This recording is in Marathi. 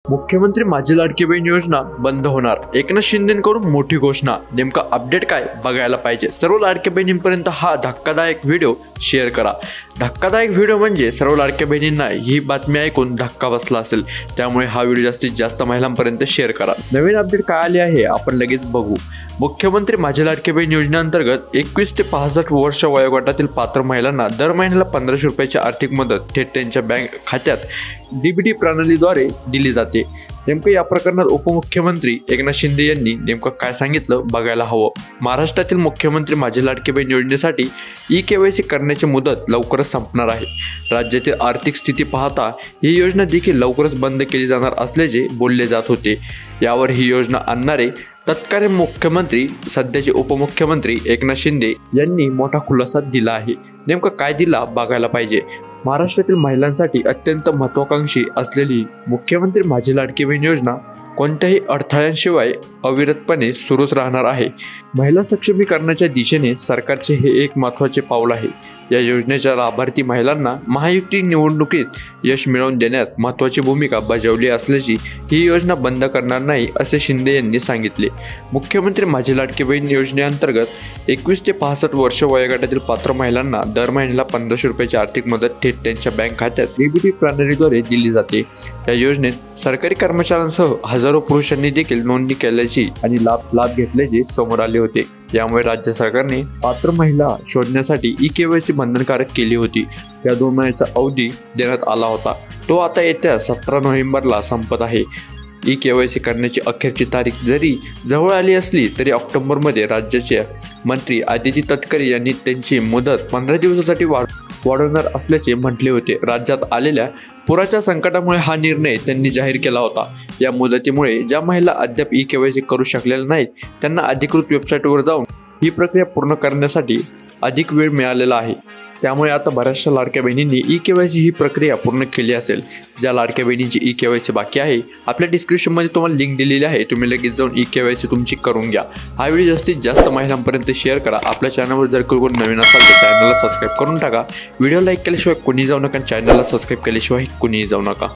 मुख्यमंत्री माझी लाडकी बहीण योजना बंद होणार, एकनाथ शिंदेंकडून मोठी घोषणा। नेमका अपडेट काय बघायला पाहिजे। सर्व लाडक्या बहिणींपर्यंत हा धक्कादायक व्हिडिओ शेअर करा। धक्कादायक व्हिडिओ म्हणजे सर्व लाडक्या बहिणींना ही बातमी ऐकून धक्का बसला असेल, त्यामुळे हा व्हिडिओ जास्तीत जास्त महिलांपर्यंत शेअर करा। नवीन अपडेट काय आले आहे आपण लगेच बघू। मुख्यमंत्री माझी लाडकी बहीण योजनेअंतर्गत 21 ते 65 वर्ष वयोगटातील पात्र महिलांना दर महिन्याला 1500 रुपयाची आर्थिक मदत थेट त्यांच्या बँक खात्यात डीबीटी प्रणालीद्वारे दिली जाते। नेमकं या प्रकरणात उपमुख्यमंत्री एकनाथ शिंदे यांनी नेमकं काय सांगितलं बघायला हवं। महाराष्ट्रातील मुख्यमंत्री माझी लाडकी बहीण योजनेसाठी ई-केवायसी करण्याची मुदत लवकरच संपणार आहे। राज्यातील आर्थिक स्थिती पाहता ही योजना देखील लवकरच बंद केली जाणार असल्याचे बोलले जात होते। यावर ही योजना आणणारे तत्कालीन मुख्यमंत्री सध्याचे उपमुख्यमंत्री एकनाथ शिंदे यांनी मोठा खुलासा दिला आहे। नेमकं काय दिला बघायला पाहिजे। महाराष्ट्रातील महिलांसाठी अत्यंत महत्त्वाकांक्षी असलेली मुख्यमंत्री माझी लाडकी बहीण योजना कोणत्याही अडथळ्यांशिवाय अविरतपणे सुरूच राहणार आहे। महिला सक्षमीकरणाच्या दिशेने सरकारचे हे एक महत्त्वाचे पाऊल आहे। या योजनेच्या लाभार्थी महिलांना महायुती निवडणुकीत यश मिळवून देण्यात महत्त्वाची भूमिका बजावली असल्याची ही योजना बंद करणार नाही असे शिंदे यांनी सांगितले। मुख्यमंत्री माझी लाडकी बहीण योजनेअंतर्गत 21 ते 65 वर्ष वयोगटातील पात्र महिलांना दर महिन्याला 1500 रुपयाची आर्थिक मदत थेट त्यांच्या बँक खात्यात डीबीटी प्रणालीद्वारे दिली जाते। या योजनेत सरकारी कर्मचाऱ्यांसह हजारो पुरुषांनी देखील नोंदणी केल्याची आणि लाभ घेतल्याचे समोर आले होते। यामुळे राज्य सरकारने पात्र महिला शोधण्यासाठी ई-केवायसी बंधनकारक केली होती। या 2 महिन्याचा अवधी देण्यात आला होता, तो आता येत्या 17 नोव्हेंबरला संपत आहे। ई-केवायसी करण्याची अखेरची तारीख जरी जवळ आली असली तरी ऑक्टोबरमध्ये राज्याचे मंत्री आदिती तटकरे यांनी त्यांची मुदत 15 दिवसासाठी वाढवणार असल्याचे म्हटले होते। राज्यात आलेल्या पुराच्या संकटामुळे हा निर्णय त्यांनी जाहीर केला होता। या मुदतीमुळे ज्या महिला अद्याप ई-केवायसी करू शकलेल्या नाहीत त्यांना अधिकृत वेबसाईटवर जाऊन ही प्रक्रिया पूर्ण करण्यासाठी अधिक वेळ मिळालेला आहे। त्यामुळे आता बऱ्याचशा लाडक्या बहिणींनी ई-केवायसी ही प्रक्रिया पूर्ण केली असेल। ज्या लाडक्या बहिणींची ई-केवायसी बाकी आहे आपल्या डिस्क्रिप्शनमध्ये तुम्हाला लिंक दिलेली आहे, तुम्ही लगेच जाऊन ई-केवायसी तुमची करून घ्या। हा व्हिडिओ जास्तीत जास्त महिलांपर्यंत शेअर करा। आपल्या चॅनलवर जर कोण नवीन असाल तर चॅनलला सबस्क्राईब करून टाका। व्हिडिओ लाईक केल्याशिवाय कोणी जाऊ नका, चॅनलला सबस्क्राईब केल्याशिवाय कोणीही जाऊ नका।